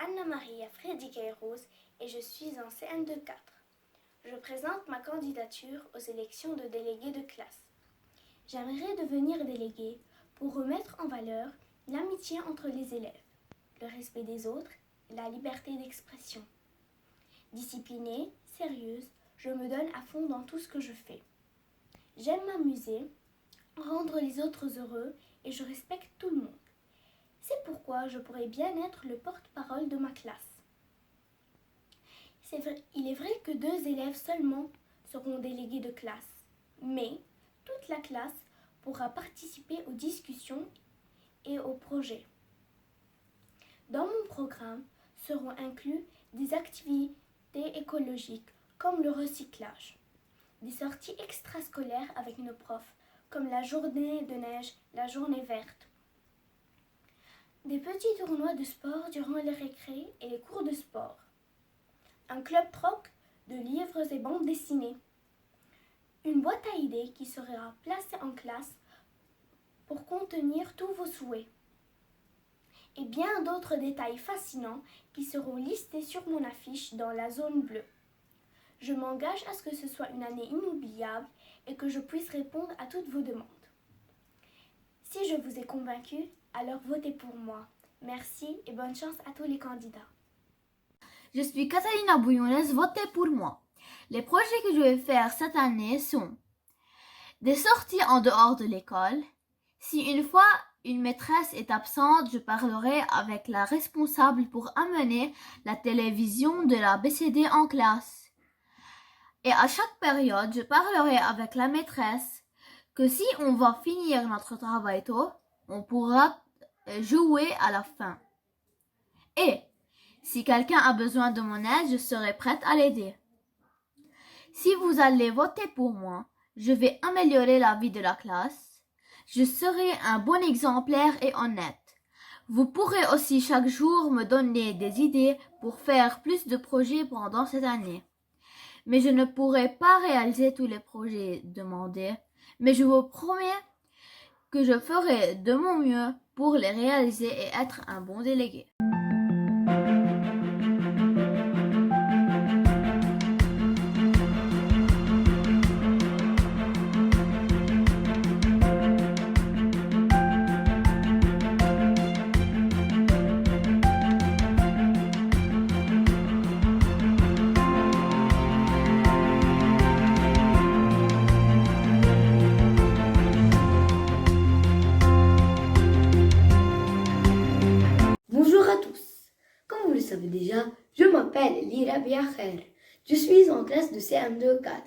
Anna Maria Freddy-Queiroz et je suis en CM2 4. Je présente ma candidature aux élections de délégué de classe. J'aimerais devenir délégué pour remettre en valeur l'amitié entre les élèves, le respect des autres et la liberté d'expression. Disciplinée, sérieuse, je me donne à fond dans tout ce que je fais. J'aime m'amuser, rendre les autres heureux et je respecte tout le monde. C'est pourquoi je pourrais bien être le porte-parole de ma classe. Il est vrai que 2 élèves seulement seront délégués de classe, mais toute la classe pourra participer aux discussions et aux projets. Dans mon programme seront inclus des activités écologiques comme le recyclage, des sorties extrascolaires avec nos profs comme la journée de neige, la journée verte, des petits tournois de sport durant les récrés et les cours de sport, un club troc de livres et bandes dessinées, une boîte à idées qui sera placée en classe pour contenir tous vos souhaits, et bien d'autres détails fascinants qui seront listés sur mon affiche dans la zone bleue. Je m'engage à ce que ce soit une année inoubliable et que je puisse répondre à toutes vos demandes. Si je vous ai convaincu, alors votez pour moi. Merci et bonne chance à tous les candidats. Je suis Catalina Bouillonès, votez pour moi. Les projets que je vais faire cette année sont des sorties en dehors de l'école. Si une fois une maîtresse est absente, je parlerai avec la responsable pour amener la télévision de la BCD en classe. Et à chaque période, je parlerai avec la maîtresse que si on va finir notre travail tôt, on pourra jouer à la fin. Et si quelqu'un a besoin de mon aide, je serai prête à l'aider. Si vous allez voter pour moi, je vais améliorer la vie de la classe. Je serai un bon exemplaire et honnête. Vous pourrez aussi chaque jour me donner des idées pour faire plus de projets pendant cette année. Mais je ne pourrai pas réaliser tous les projets demandés. Mais je vous promets que je ferai de mon mieux pour les réaliser et être un bon délégué. Bonjour à tous. Comme vous le savez déjà, je m'appelle Lira Biacher. Je suis en classe de CM2 4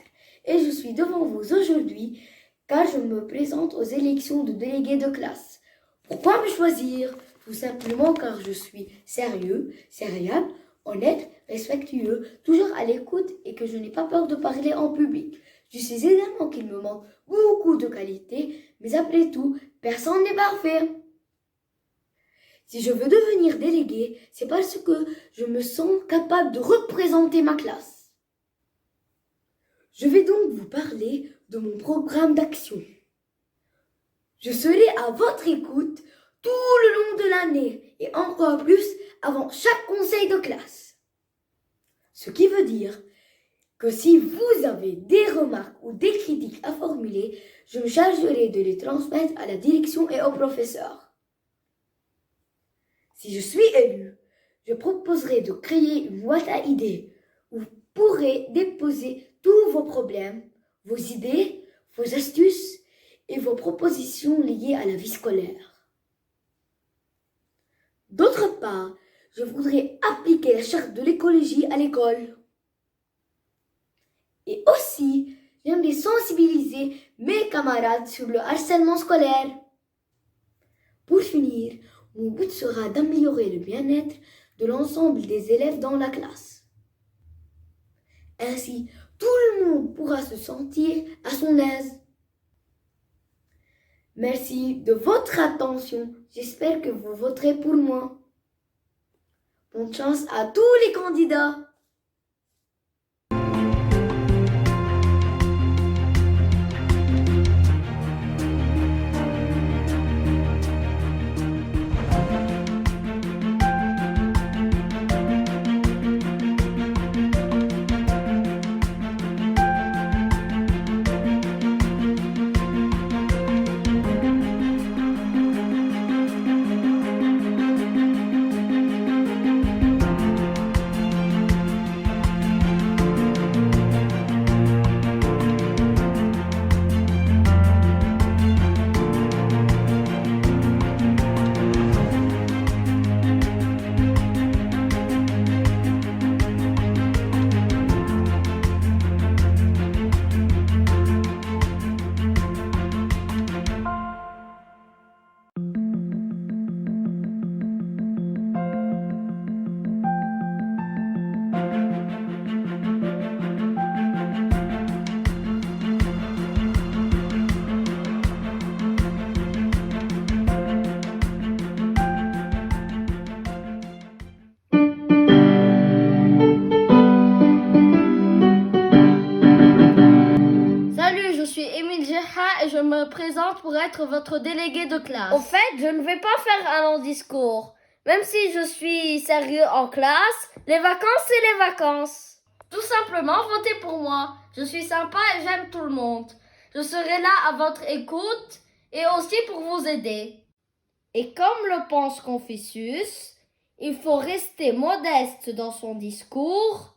et je suis devant vous aujourd'hui car je me présente aux élections de délégué de classe. Pourquoi me choisir? Tout simplement car je suis sérieux, sériable, honnête, respectueux, toujours à l'écoute et que je n'ai pas peur de parler en public. Je sais également qu'il me manque beaucoup de qualités, mais après tout, personne n'est parfait. Si je veux devenir délégué, c'est parce que je me sens capable de représenter ma classe. Je vais donc vous parler de mon programme d'action. Je serai à votre écoute tout le long de l'année et encore plus avant chaque conseil de classe. Ce qui veut dire que si vous avez des remarques ou des critiques à formuler, je me chargerai de les transmettre à la direction et au professeur. Si je suis élu, je proposerai de créer une boîte à idées où vous pourrez déposer tous vos problèmes, vos idées, vos astuces et vos propositions liées à la vie scolaire. D'autre part, je voudrais appliquer la charte de l'écologie à l'école. Et aussi, j'aimerais sensibiliser mes camarades sur le harcèlement scolaire. Pour finir, mon but sera d'améliorer le bien-être de l'ensemble des élèves dans la classe. Ainsi, tout le monde pourra se sentir à son aise. Merci de votre attention. J'espère que vous voterez pour moi. Bonne chance à tous les candidats. suis Émile Gerha et je me présente pour être votre délégué de classe. Au fait, je ne vais pas faire un long discours. Même si je suis sérieux en classe, les vacances, c'est les vacances. Tout simplement, votez pour moi. Je suis sympa et j'aime tout le monde. Je serai là à votre écoute et aussi pour vous aider. Et comme le pense Confucius, il faut rester modeste dans son discours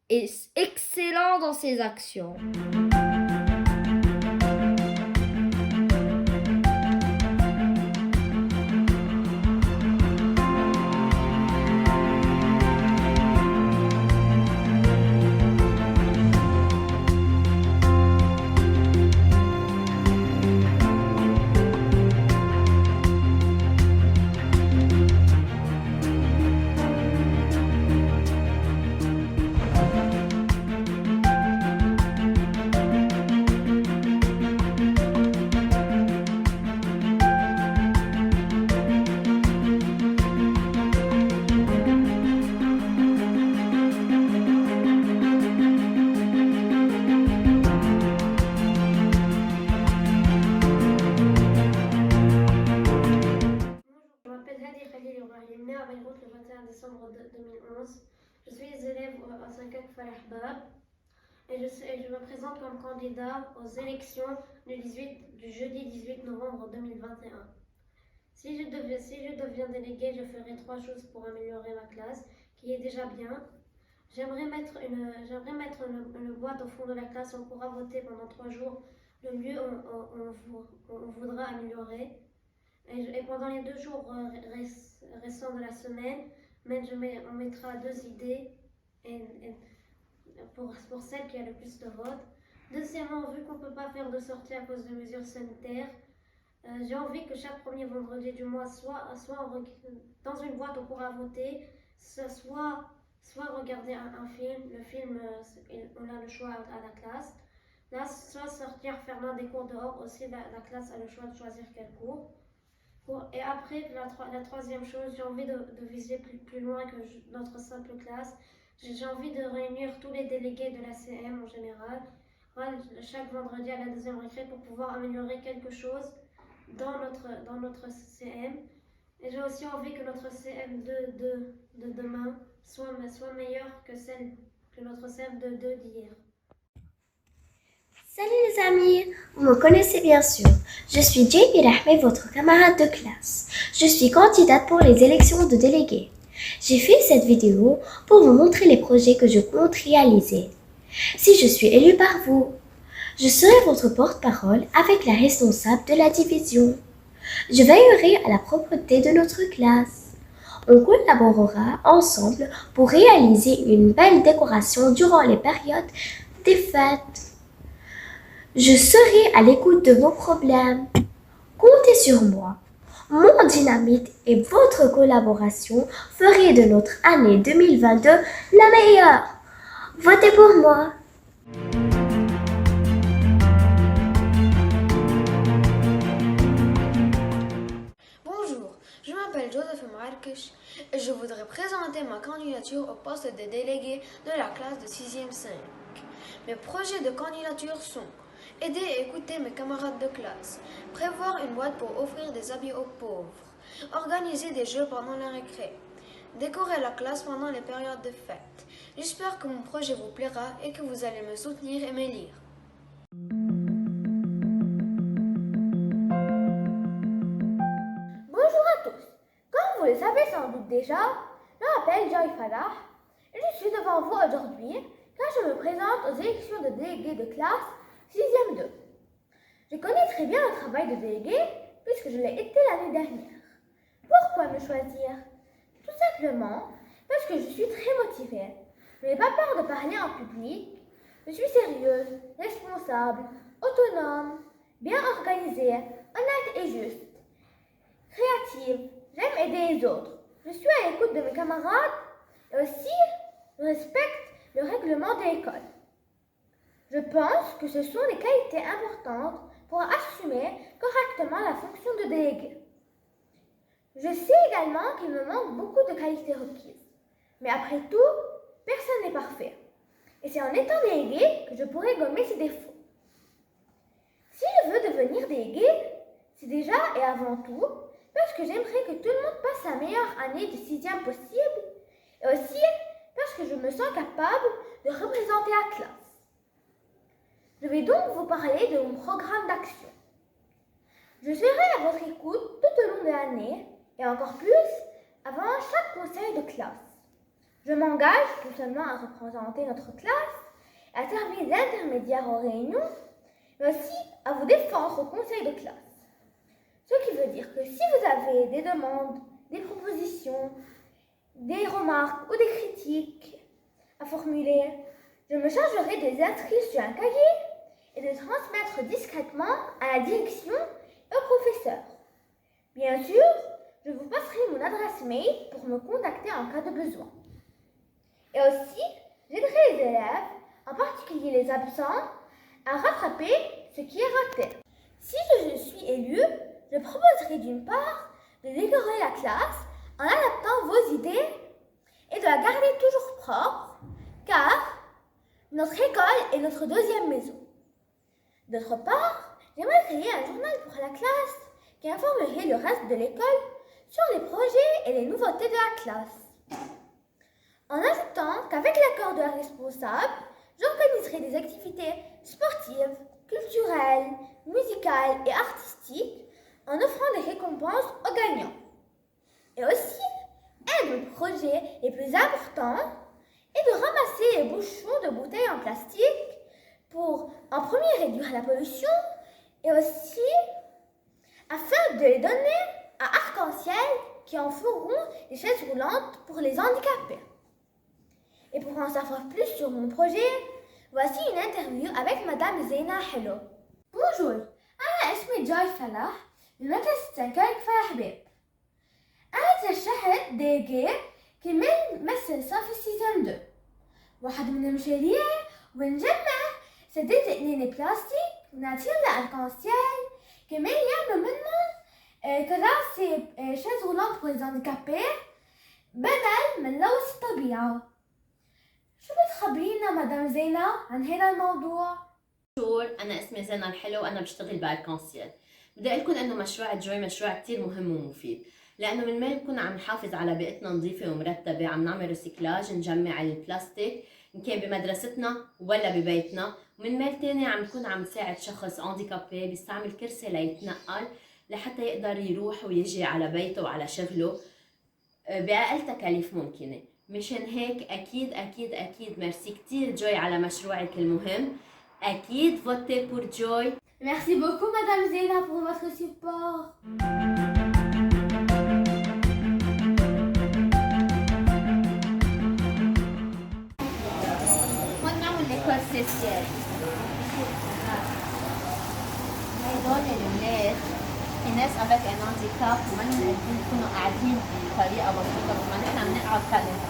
et excellent dans ses actions. né à Beyrouth le 21 décembre 2011. Je suis élève à 5e Falah Bab et je me présente comme candidat aux élections du jeudi 18 novembre 2021. Si je deviens délégué, je ferai 3 choses pour améliorer ma classe, qui est déjà bien. J'aimerais mettre une boîte au fond de la classe, on pourra voter pendant 3 jours le lieu où on voudra améliorer. Et pendant les 2 jours restants de la semaine, on mettra 2 idées pour celle qui a le plus de votes. Deuxièmement, vu qu'on ne peut pas faire de sortie à cause de mesures sanitaires, j'ai envie que chaque premier vendredi du mois, soit dans une boîte on pourra voter, soit regarder un film. Le film, on a le choix à la classe. Là, soit sortir faire l'un des cours dehors, aussi la classe a le choix de choisir quel cours. Et après, la troisième chose, j'ai envie de viser plus loin que notre simple classe. J'ai envie de réunir tous les délégués de la CM en général, chaque vendredi à la deuxième récré pour pouvoir améliorer quelque chose dans notre CM. Et j'ai aussi envie que notre CM de demain soit meilleure que notre CM d'hier. Salut les amis, vous me connaissez bien sûr. Je suis Jamie Rahmé, votre camarade de classe. Je suis candidate pour les élections de délégués. J'ai fait cette vidéo pour vous montrer les projets que je compte réaliser. Si je suis élue par vous, je serai votre porte-parole avec la responsable de la division. Je veillerai à la propreté de notre classe. On collaborera ensemble pour réaliser une belle décoration durant les périodes des fêtes. Je serai à l'écoute de vos problèmes. Comptez sur moi. Mon dynamite et votre collaboration feraient de notre année 2022 la meilleure. Votez pour moi. Bonjour, je m'appelle Joseph Marques et je voudrais présenter ma candidature au poste de délégué de la classe de 6e 5. Mes projets de candidature sont aider et écouter mes camarades de classe, prévoir une boîte pour offrir des habits aux pauvres, organiser des jeux pendant la récré, décorer la classe pendant les périodes de fête. J'espère que mon projet vous plaira et que vous allez me soutenir et m'élire. Bonjour à tous. Comme vous le savez sans doute déjà, je m'appelle Joy Falah et je suis devant vous aujourd'hui car je me présente aux élections de délégués de classe 6e 2. Je connais très bien le travail de délégué puisque je l'ai été l'année dernière. Pourquoi me choisir? Tout simplement parce que je suis très motivée. Je n'ai pas peur de parler en public. Je suis sérieuse, responsable, autonome, bien organisée, honnête et juste. Créative, j'aime aider les autres. Je suis à l'écoute de mes camarades et aussi je respecte le règlement de l'école. Je pense que ce sont des qualités importantes pour assumer correctement la fonction de délégué. Je sais également qu'il me manque beaucoup de qualités requises. Mais après tout, personne n'est parfait. Et c'est en étant délégué que je pourrai gommer ses défauts. devenir déléguée, c'est déjà et avant tout parce que j'aimerais que tout le monde passe sa meilleure année de 6e possible et aussi parce que je me sens capable de représenter la classe. Je vais donc vous parler de mon programme d'action. Je serai à votre écoute tout au long de l'année et encore plus avant chaque conseil de classe. Je m'engage non seulement à représenter notre classe, à servir d'intermédiaire aux réunions, mais aussi à vous défendre au conseil de classe. Ce qui veut dire que si vous avez des demandes, des propositions, des remarques ou des critiques à formuler, je me chargerai de les inscrire sur un cahier et de transmettre discrètement à la direction et au professeur. Bien sûr, je vous passerai mon adresse mail pour me contacter en cas de besoin. Et aussi, j'aiderai les élèves, en particulier les absents, à rattraper ce qui est raté. Si je suis élue, je proposerai d'une part de décorer la classe en adaptant vos idées et de la garder toujours propre, car notre école est notre deuxième maison. D'autre part, j'aimerais créer un journal pour la classe qui informerait le reste de l'école sur les projets et les nouveautés de la classe. En ajoutant qu'avec l'accord de la responsable, j'organiserai des activités sportives, culturelles, musicales et artistiques en offrant des récompenses aux gagnants. Et aussi, un de mes projets les plus importants est de ramasser les bouchons de bouteilles en plastique pour, en premier, réduire la pollution et aussi afin de les donner à Arc-en-Ciel qui en feront des chaises roulantes pour les handicapés. Et pour en savoir plus sur mon projet, voici une interview avec Madame Zeyna Hello. Bonjour, أنا اسمي جاي فلاح من مدرسة سنكايك فلاح بيب. أنا ترشحت ديجي كمان مثل صف السيزون 2. واحد من المشاريع ونجمع سداد قنين بلاستيك ونعطيهم لأركانسيال كمان يعملوا منهم كراسي شاز غولانت pour les handicapés بدل من لوث الطبيعة. شو بتخبرينا مدام زينة عن هذا الموضوع؟ أنا اسمي زينة الحلو وأنا بشتغل بأركانسيال. بدي أقول لكم إنه مشروع جوي مشروع كتير مهم ومفيد، لأنه من مال نكون عم نحافظ على بيئتنا نظيفة ومرتبة، عم نعمل ريسيكلاج، نجمع البلاستيك إن كان بمدرستنا ولا ببيتنا، ومن مال تاني عم نكون عم نساعد شخص هانديكابي بيستعمل كرسي ليتنقل لحتى يقدر يروح ويجي على بيته وعلى شغله بأقل تكاليف ممكنة. مشان هيك أكيد أكيد أكيد ميرسي كتير جوي على مشروعك المهم. أكيد فوتي بور جوي. Merci beaucoup Madame Zeyna pour votre support. هون نعمل ديكور سوسيال. هدول الولاد في ناس avec un handicap وما قادرين يكونوا قاعدين بطريقة بسيطة وما نحن بنقعد كالناس.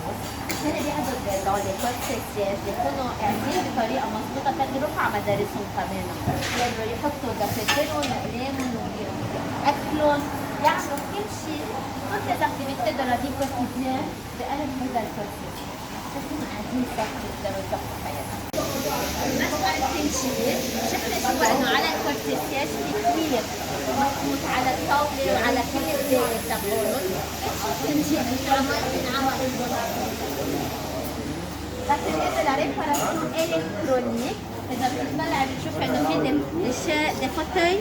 هن بيقعدوا بدون ديكور سوسيال بيكونوا قاعدين بطريقة مظبوطة تقدروا على مدارسهم كمان. يقدروا يحطوا دفاترهم، أقلامهم، أكلهم، يعملوا كل شيء. toutes les activités de la vie quotidienne بقلب هذا الكرسي. بيكونوا قاعدين ساكتين يقدروا يضبطوا حياتهم. مسألة تمشي شفنا شو انه على الكرسي السياسي كثير محطوط على الطاولة وعلى كل الدائرة تبعولهم تمشي بتنعمل بس بالنسبة لريباراسيون إلكترونيك إذا بتطلع بتشوف إنه في دي فوتوي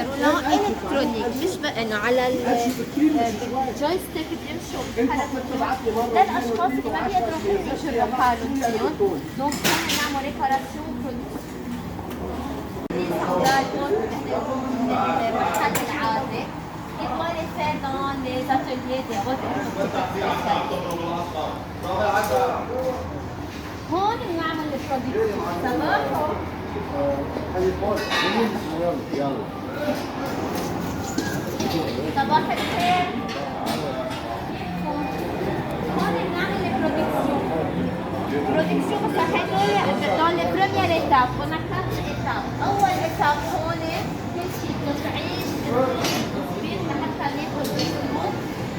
رولان إلكترونيك مش إنه على الجويستيك بيمشوا بيتحركوا للأشخاص اللي ما بيقدروا يمشوا بحالهم فيهم دونك نحن نعمل ريباراسيون المرحلة العادي Il doit les faire dans les ateliers des هون بنعمل البرودكشن تمام صباح الخير هون بنعمل البرودكشن بس هدول dans les premières étapes on a 4 étapes أول étape هون كل شيء تطعيش تصبير لحتى ناخذ السموم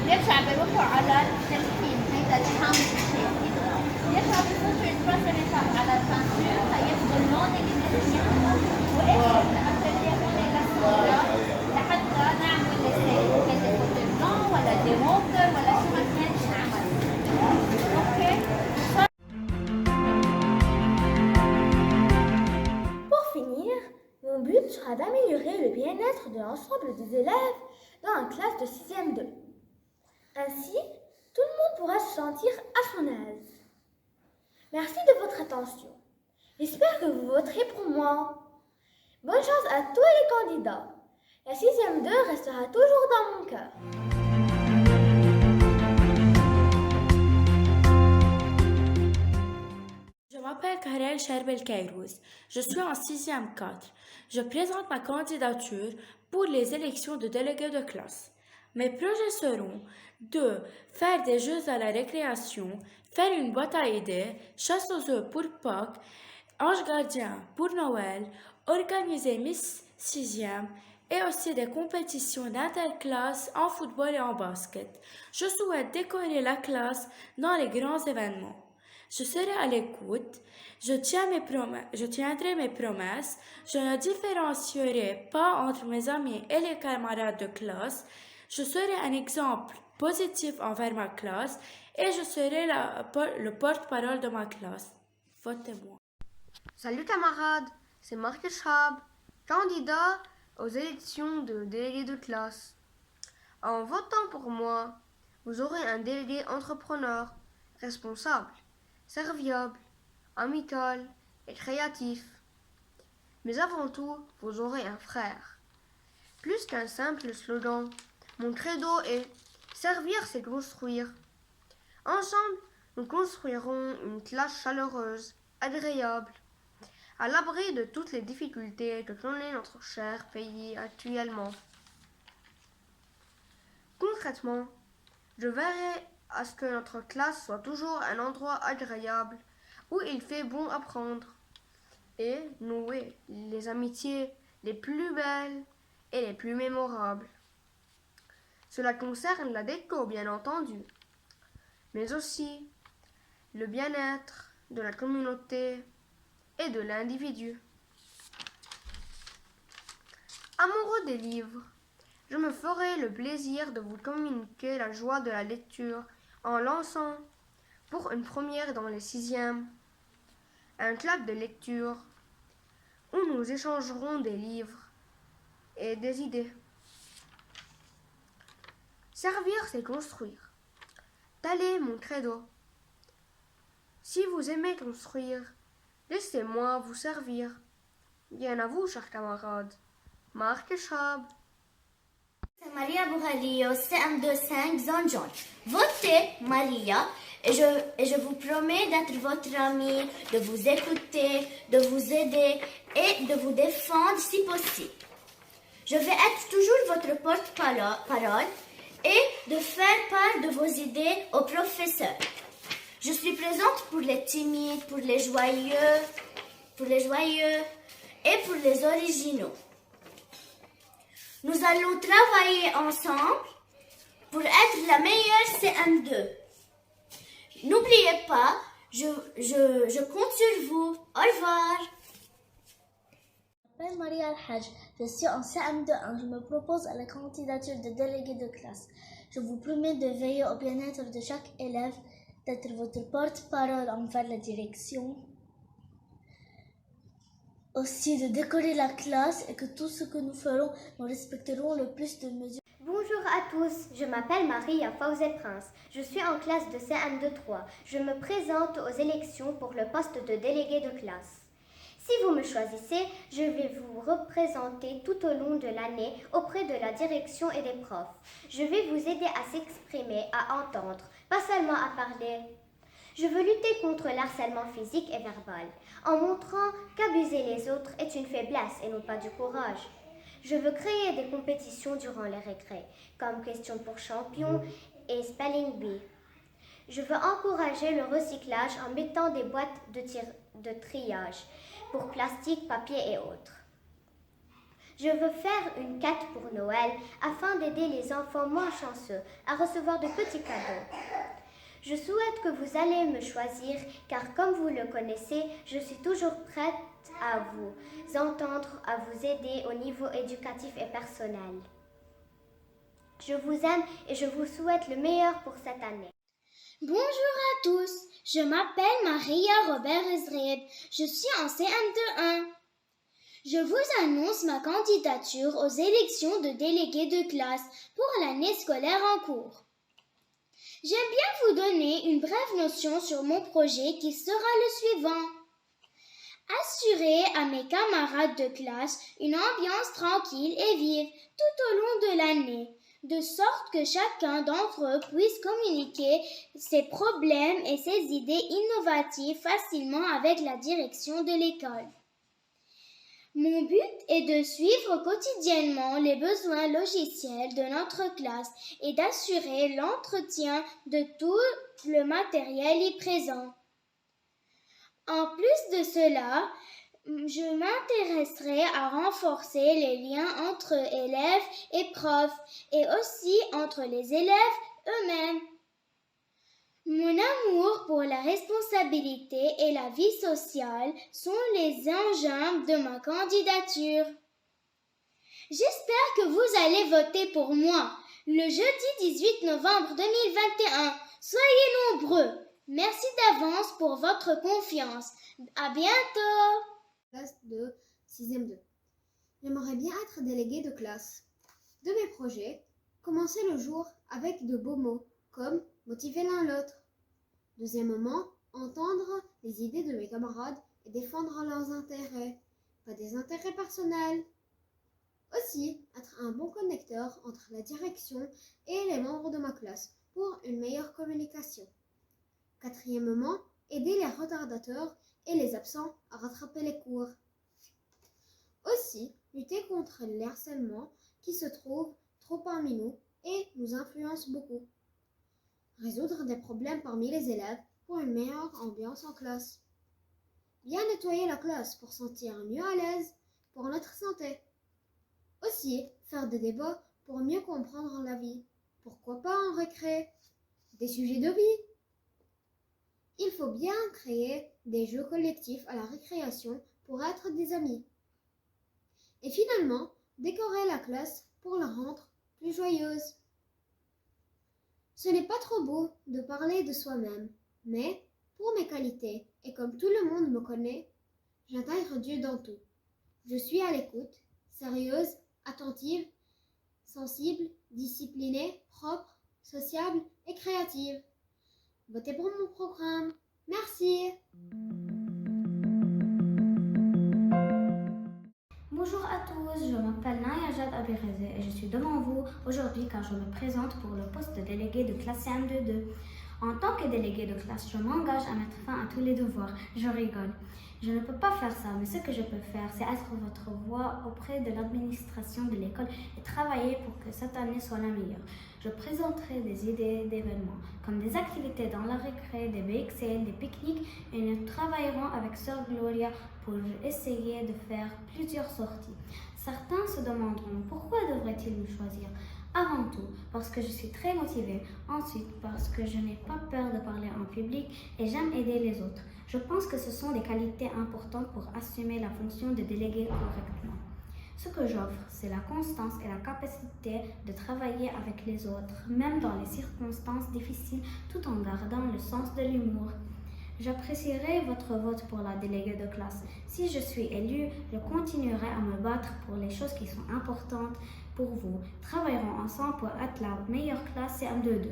نرجع بروحوا على التلحيم هيدا الحامض الشاكل يرجع بفوتوا البروسيس étape على البانسور حياخذوا اللون اللي بدهم اياه واخر الاتelier هون permettra d'améliorer le bien-être de l'ensemble des élèves dans une classe de 6e 2. Ainsi, tout le monde pourra se sentir à son aise. Merci de votre attention. J'espère que vous voterez pour moi. Bonne chance à tous les candidats. La 6e 2 restera toujours dans mon cœur. Je m'appelle Karel Cherbel Kairouz. Je suis en 6e 4. Je présente ma candidature pour les élections de délégués de classe. Mes projets seront de faire des jeux à la récréation, faire une boîte à idées, chasse aux œufs pour Pâques, ange gardien pour Noël, organiser Miss 6e et aussi des compétitions d'interclasse en football et en basket. Je souhaite décorer la classe dans les grands événements. Je serai à l'écoute, je tiendrai mes promesses, je ne différencierai pas entre mes amis et les camarades de classe, je serai un exemple positif envers ma classe et je serai le porte-parole de ma classe. Votez-moi. Salut camarades, c'est Marc Schab, candidat aux élections de délégué de classe. En votant pour moi, vous aurez un délégué entrepreneur, responsable, serviable, amical et créatif. Mais avant tout, vous aurez un frère. Plus qu'un simple slogan, mon credo est « Servir, c'est construire ». Ensemble, nous construirons une classe chaleureuse, agréable, à l'abri de toutes les difficultés que connaît notre cher pays actuellement. Concrètement, je veillerai à ce que notre classe soit toujours un endroit agréable où il fait bon apprendre et nouer les amitiés les plus belles et les plus mémorables. Cela concerne la déco, bien entendu, mais aussi le bien-être de la communauté et de l'individu. Amoureux des livres, je me ferai le plaisir de vous communiquer la joie de la lecture en lançant, pour une première dans les 6e, un club de lecture où nous échangerons des livres et des idées. Servir, c'est construire. Tel est mon credo. Si vous aimez construire, laissez-moi vous servir. Bien à vous, chers camarades. Marc Schab. C'est Maria Bouhalio, CM25 Zone Jaune. Votez Maria et je vous promets d'être votre amie, de vous écouter, de vous aider et de vous défendre si possible. Je vais être toujours votre porte-parole et de faire part de vos idées aux professeurs. Je suis présente pour les timides, pour les joyeux et pour les originaux. Nous allons travailler ensemble pour être la meilleure CM2. N'oubliez pas, je compte sur vous. Au revoir. Je m'appelle Maria Al-Haj, je suis en CM2. Je me propose à la candidature de délégué de classe. Je vous promets de veiller au bien-être de chaque élève, d'être votre porte-parole envers la direction, aussi de décorer la classe et que tout ce que nous ferons, nous respecterons le plus de mesures. Bonjour à tous, je m'appelle Maria Fawzet Prince. Je suis en classe de CM2-3. Je me présente aux élections pour le poste de délégué de classe. Si vous me choisissez, je vais vous représenter tout au long de l'année auprès de la direction et des profs. Je vais vous aider à s'exprimer, à entendre, pas seulement à parler. Je veux lutter contre l'harcèlement physique et verbal, en montrant qu'abuser les autres est une faiblesse et non pas du courage. Je veux créer des compétitions durant les récrés, comme Question pour champion et Spelling Bee. Je veux encourager le recyclage en mettant des boîtes de triage pour plastique, papier et autres. Je veux faire une quête pour Noël afin d'aider les enfants moins chanceux à recevoir de petits cadeaux. Je souhaite que vous allez me choisir car comme vous le connaissez, je suis toujours prête à vous entendre, à vous aider au niveau éducatif et personnel. Je vous aime et je vous souhaite le meilleur pour cette année. Bonjour à tous, je m'appelle Maria Robert Ezreeb, je suis en CM2-1. Je vous annonce ma candidature aux élections de délégués de classe pour l'année scolaire en cours. J'aime bien vous donner une brève notion sur mon projet qui sera le suivant. Assurer à mes camarades de classe une ambiance tranquille et vive tout au long de l'année, de sorte que chacun d'entre eux puisse communiquer ses problèmes et ses idées innovatives facilement avec la direction de l'école. Mon but est de suivre quotidiennement les besoins logiciels de notre classe et d'assurer l'entretien de tout le matériel y présent. En plus de cela, je m'intéresserai à renforcer les liens entre élèves et profs et aussi entre les élèves eux-mêmes. Mon amour pour la responsabilité et la vie sociale sont les engins de ma candidature. J'espère que vous allez voter pour moi le jeudi 18 novembre 2021. Soyez nombreux. Merci d'avance pour votre confiance. À bientôt. Classe de 6e 2. J'aimerais bien être déléguée de classe. De mes projets, commencer le jour avec de beaux mots, comme motiver l'un l'autre. Deuxièmement, entendre les idées de mes camarades et défendre leurs intérêts, pas des intérêts personnels. Aussi, être un bon connecteur entre la direction et les membres de ma classe pour une meilleure communication. Quatrièmement, aider les retardateurs et les absents à rattraper les cours. Aussi, lutter contre le harcèlement qui se trouve trop parmi nous et nous influence beaucoup. Résoudre des problèmes parmi les élèves pour une meilleure ambiance en classe. Bien nettoyer la classe pour sentir mieux à l'aise pour notre santé. Aussi, faire des débats pour mieux comprendre la vie. Pourquoi pas en récré? Des sujets de vie. Il faut bien créer des jeux collectifs à la récréation pour être des amis. Et finalement, décorer la classe pour la rendre plus joyeuse. Ce n'est pas trop beau de parler de soi-même, mais pour mes qualités, et comme tout le monde me connaît, j'intègre Dieu dans tout. Je suis à l'écoute, sérieuse, attentive, sensible, disciplinée, propre, sociable et créative. Votez pour mon programme. Merci. Bonjour à tous, je m'appelle Naya Jad Abirezé et je suis devant vous aujourd'hui car je me présente pour le poste de délégué de classe CM2-2. En tant que délégué de classe, je m'engage à mettre fin à tous les devoirs. Je rigole. Je ne peux pas faire ça, mais ce que je peux faire, c'est être votre voix auprès de l'administration de l'école et travailler pour que cette année soit la meilleure. Je présenterai des idées d'événements, comme des activités dans la récré, des BXL, des pique-niques, et nous travaillerons avec Sœur Gloria pour essayer de faire plusieurs sorties. Certains se demanderont pourquoi devrait-il me choisir. Avant tout, parce que je suis très motivée. Ensuite, parce que je n'ai pas peur de parler en public et j'aime aider les autres. Je pense que ce sont des qualités importantes pour assumer la fonction de délégué correctement. Ce que j'offre, c'est la constance et la capacité de travailler avec les autres, même dans les circonstances difficiles, tout en gardant le sens de l'humour. J'apprécierai votre vote pour la déléguée de classe. Si je suis élue, je continuerai à me battre pour les choses qui sont importantes pour vous. Travaillerons ensemble pour être la meilleure classe CM2-2. Si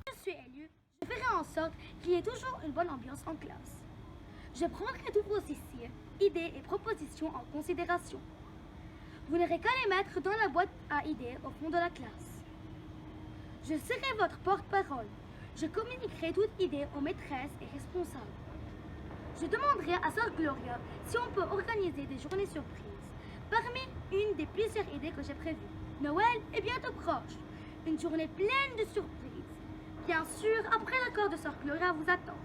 je suis élue, je ferai en sorte qu'il y ait toujours une bonne ambiance en classe. Je prendrai toutes vos idées et propositions en considération. Vous n'aurez qu'à les mettre dans la boîte à idées au fond de la classe. Je serai votre porte-parole. Je communiquerai toute idée aux maîtresses et responsables. Je demanderai à Sœur Gloria si on peut organiser des journées surprises. Parmi une des plusieurs idées que j'ai prévues, Noël est bientôt proche. Une journée pleine de surprises. Bien sûr, après l'accord de Sœur Gloria vous attend.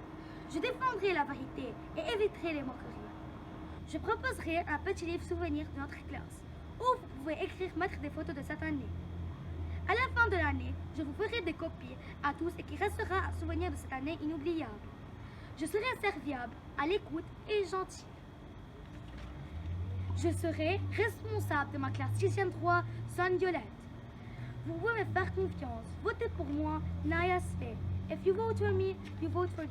Je défendrai la vérité et éviterai les moqueries. Je proposerai un petit livre souvenir de notre classe, où vous pouvez mettre des photos de cette année. À la fin de l'année, je vous ferai des copies à tous et qui restera un souvenir de cette année inoubliable. Je serai serviable, à l'écoute et gentille. Je serai responsable de ma classe 6e 3, Son Violette. Vous pouvez me faire confiance. Votez pour moi, Naya Sfé. If you vote for me, you vote for you.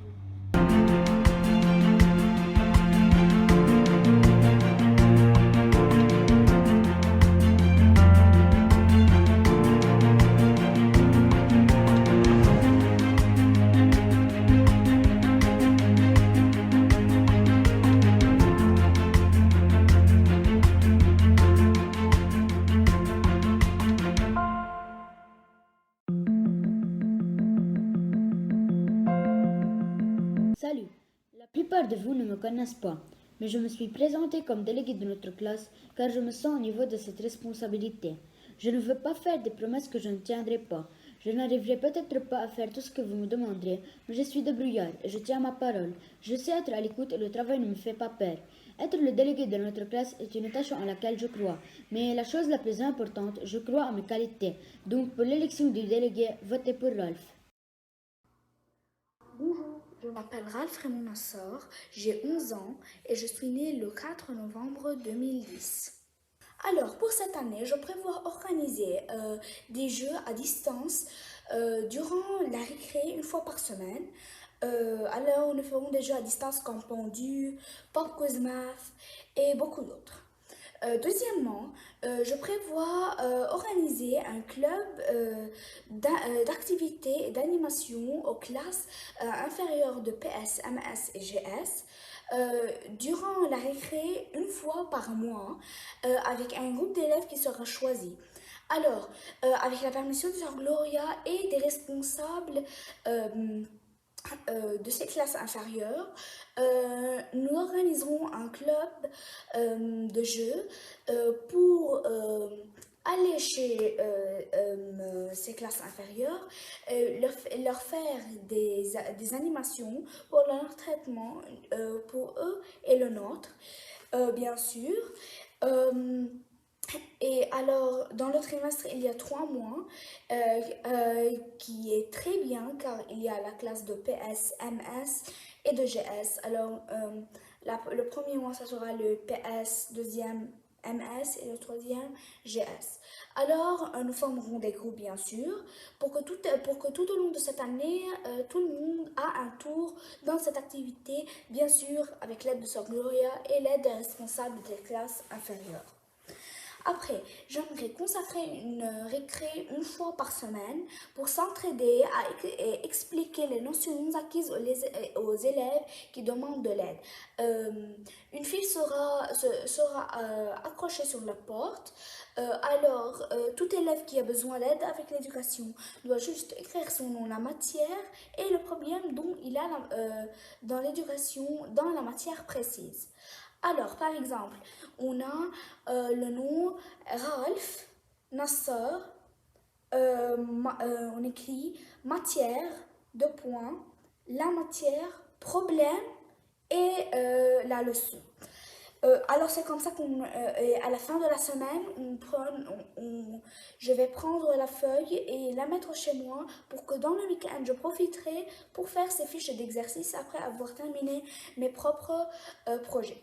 plupart de vous ne me connaissent pas, mais je me suis présentée comme déléguée de notre classe car je me sens au niveau de cette responsabilité. Je ne veux pas faire des promesses que je ne tiendrai pas. Je n'arriverai peut-être pas à faire tout ce que vous me demanderez, mais je suis débrouillard et je tiens ma parole. Je sais être à l'écoute et le travail ne me fait pas peur. Être le délégué de notre classe est une tâche en laquelle je crois, mais la chose la plus importante, je crois en mes qualités. Donc pour l'élection du délégué, votez pour Rolf. Bonjour, je m'appelle Ralph Raymond Nassar, j'ai 11 ans et je suis né le 4 novembre 2010. Alors, pour cette année, je prévois organiser des jeux à distance durant la récré une fois par semaine. Alors, nous ferons des jeux à distance comme Pendu, Pop Quiz Math et beaucoup d'autres. Deuxièmement, je prévois organiser un club d'activités et d'animation aux classes inférieures de PS, MS et GS durant la récré une fois par mois avec un groupe d'élèves qui sera choisi. Alors, avec la permission de Sœur Gloria et des responsables de ces classes inférieures, nous organiserons un club de jeux pour aller chez ces classes inférieures, leur faire des animations pour leur traitement, pour eux et le nôtre, bien sûr. Et alors, dans le trimestre, il y a 3 mois, qui est très bien car il y a la classe de PS, MS et de GS. Alors, le premier mois, ça sera le PS, deuxième MS et le troisième GS. Alors, nous formerons des groupes, bien sûr, pour que tout au long de cette année, tout le monde a un tour dans cette activité, bien sûr, avec l'aide de Sœur Gloria et l'aide des responsables des classes inférieures. Après, j'aimerais consacrer une récré une fois par semaine pour s'entraider et expliquer les notions acquises aux élèves qui demandent de l'aide. Une fille sera accrochée sur la porte. Alors, tout élève qui a besoin d'aide avec l'éducation doit juste écrire son nom, la matière et le problème dont il a dans l'éducation, dans la matière précise. Alors, par exemple, on a le nom Ralph Nassar, on écrit matière, la matière, problème et la leçon. Alors c'est comme ça qu'à la fin de la semaine, je vais prendre la feuille et la mettre chez moi pour que dans le week-end, je profiterai pour faire ces fiches d'exercice après avoir terminé mes propres projets.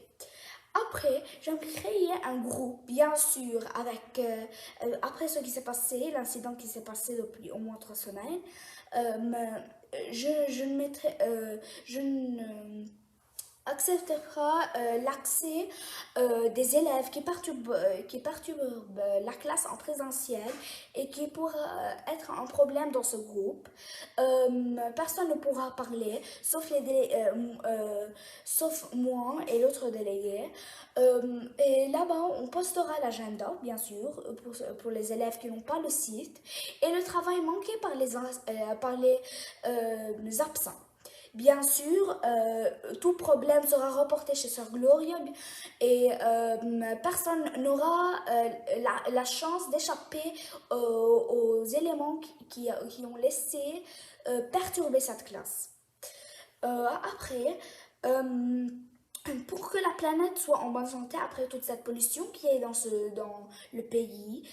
Après, j'aimerais créer un groupe, bien sûr, après ce qui s'est passé, l'incident qui s'est passé depuis au moins 3 semaines. Je ne acceptera l'accès des élèves qui perturbent la classe en présentiel et qui pourra être un problème dans ce groupe. Personne ne pourra parler, sauf moi et l'autre délégué. Et là-bas, on postera l'agenda, bien sûr, pour les élèves qui n'ont pas le site, et le travail manqué par les absents. Bien sûr, tout problème sera reporté chez Sœur Gloria et personne n'aura la chance d'échapper aux éléments qui ont laissé perturber cette classe. Après, pour que la planète soit en bonne santé après toute cette pollution qui est dans le pays,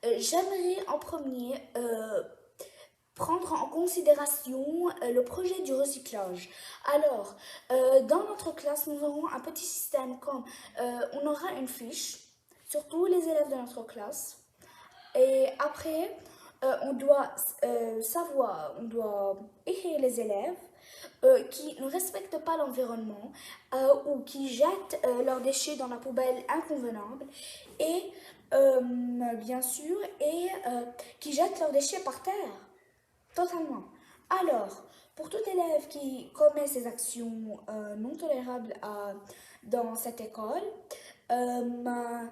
j'aimerais en premier prendre en considération le projet du recyclage. Alors, dans notre classe, nous aurons un petit système comme on aura une fiche sur tous les élèves de notre classe. Et après, on doit écrire les élèves qui ne respectent pas l'environnement ou qui jettent leurs déchets dans la poubelle inconvenable et bien sûr, qui jettent leurs déchets par terre. Totalement. Alors, pour tout élève qui commet ces actions non tolérables dans cette école, un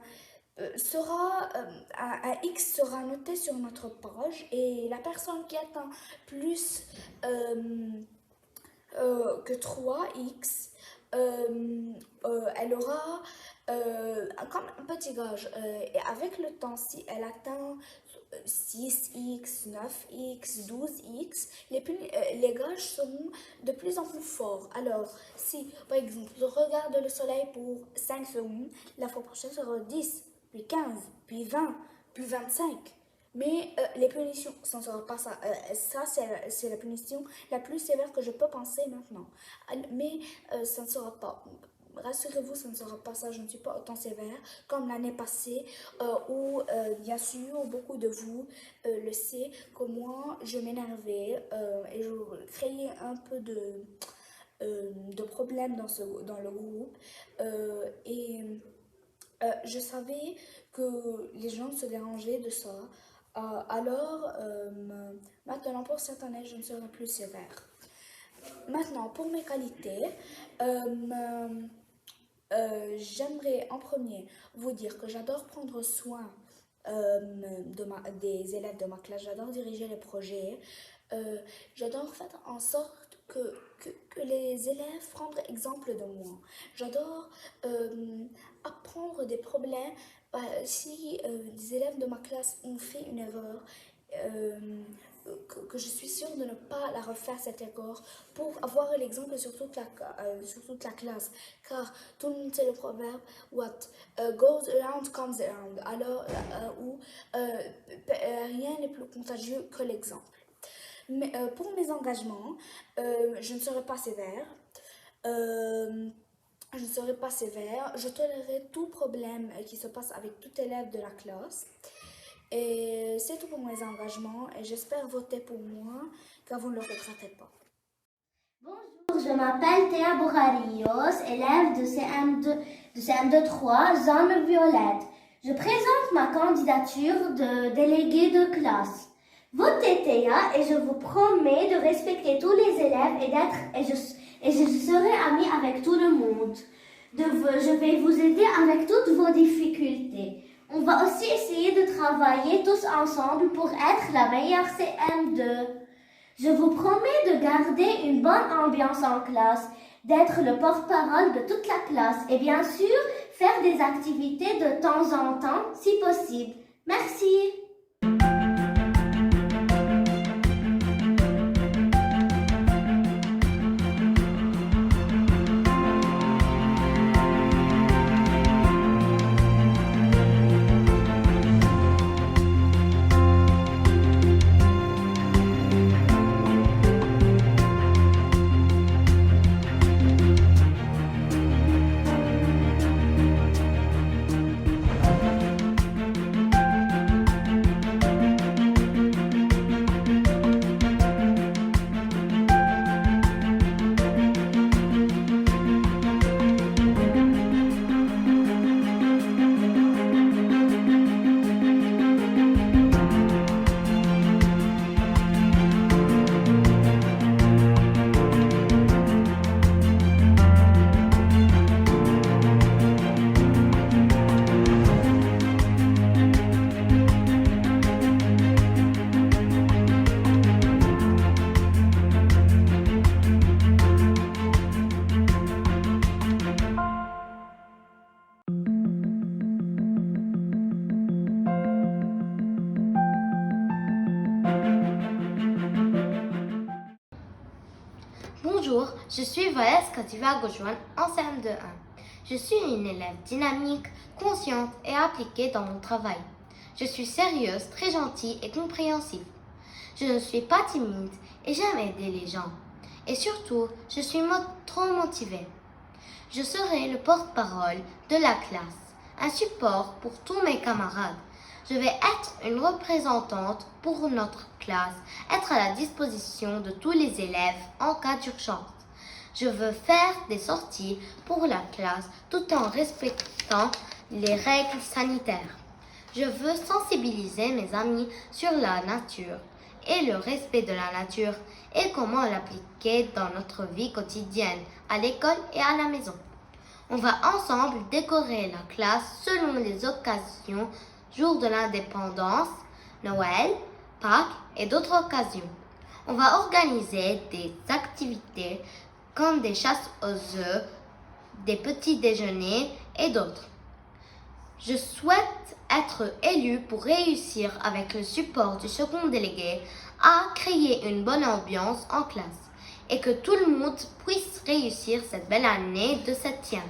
X sera noté sur notre page et la personne qui atteint plus que 3x, elle aura comme un petit gage. Et avec le temps, si elle atteint 6x, 9x, 12x, les gages seront de plus en plus forts. Alors, si par exemple, je regarde le soleil pour 5 secondes, la fois prochaine sera 10, puis 15, puis 20, puis 25. Mais les punitions, ça ne sera pas ça. Ça, c'est la punition la plus sévère que je peux penser maintenant. Mais ça ne sera pas. Rassurez-vous, ça ne sera pas ça. Je ne suis pas autant sévère comme l'année passée où, bien sûr, beaucoup de vous le savent, que moi, je m'énervais et je créais un peu de problèmes dans le groupe. Je savais que les gens se dérangeaient de ça. Alors, maintenant, pour cette année, je ne serai plus sévère. Maintenant, pour mes qualités, j'aimerais en premier vous dire que j'adore prendre soin des élèves de ma classe, j'adore diriger les projets, j'adore faire en sorte que les élèves prennent exemple de moi. J'adore apprendre des problèmes. Si des élèves de ma classe ont fait une erreur, que je suis sûre de ne pas la refaire cette erreur pour avoir l'exemple sur toute la classe. Car tout le monde sait le proverbe what goes around comes around. Alors, rien n'est plus contagieux que l'exemple. Mais pour mes engagements, je ne serai pas sévère. Je ne serai pas sévère. Je tolérerai tout problème qui se passe avec tout élève de la classe. Et c'est tout pour mes engagements et j'espère voter pour moi car vous ne le regrettez pas. Bonjour, je m'appelle Théa Bourarios, élève de CM2-3, zone violette. Je présente ma candidature de déléguée de classe. Votez Théa et je vous promets de respecter tous les élèves et je serai amie avec tout le monde. Je vais vous aider avec toutes vos difficultés. On va aussi essayer de travailler tous ensemble pour être la meilleure CM2. Je vous promets de garder une bonne ambiance en classe, d'être le porte-parole de toute la classe et bien sûr faire des activités de temps en temps si possible. Merci. Bonjour, je suis Valès Kativa Gojouan en CM2-1. Je suis une élève dynamique, consciente et appliquée dans mon travail. Je suis sérieuse, très gentille et compréhensive. Je ne suis pas timide et j'aime aider les gens. Et surtout, je suis trop motivée. Je serai le porte-parole de la classe, un support pour tous mes camarades. Je vais être une représentante pour notre classe, être à la disposition de tous les élèves en cas d'urgence. Je veux faire des sorties pour la classe tout en respectant les règles sanitaires. Je veux sensibiliser mes amis sur la nature et le respect de la nature et comment l'appliquer dans notre vie quotidienne, à l'école et à la maison. On va ensemble décorer la classe selon les occasions, jour de l'indépendance, Noël, Pâques et d'autres occasions. On va organiser des activités comme des chasses aux œufs, des petits déjeuners et d'autres. Je souhaite être élue pour réussir avec le support du second délégué à créer une bonne ambiance en classe et que tout le monde puisse réussir cette belle année de 7e.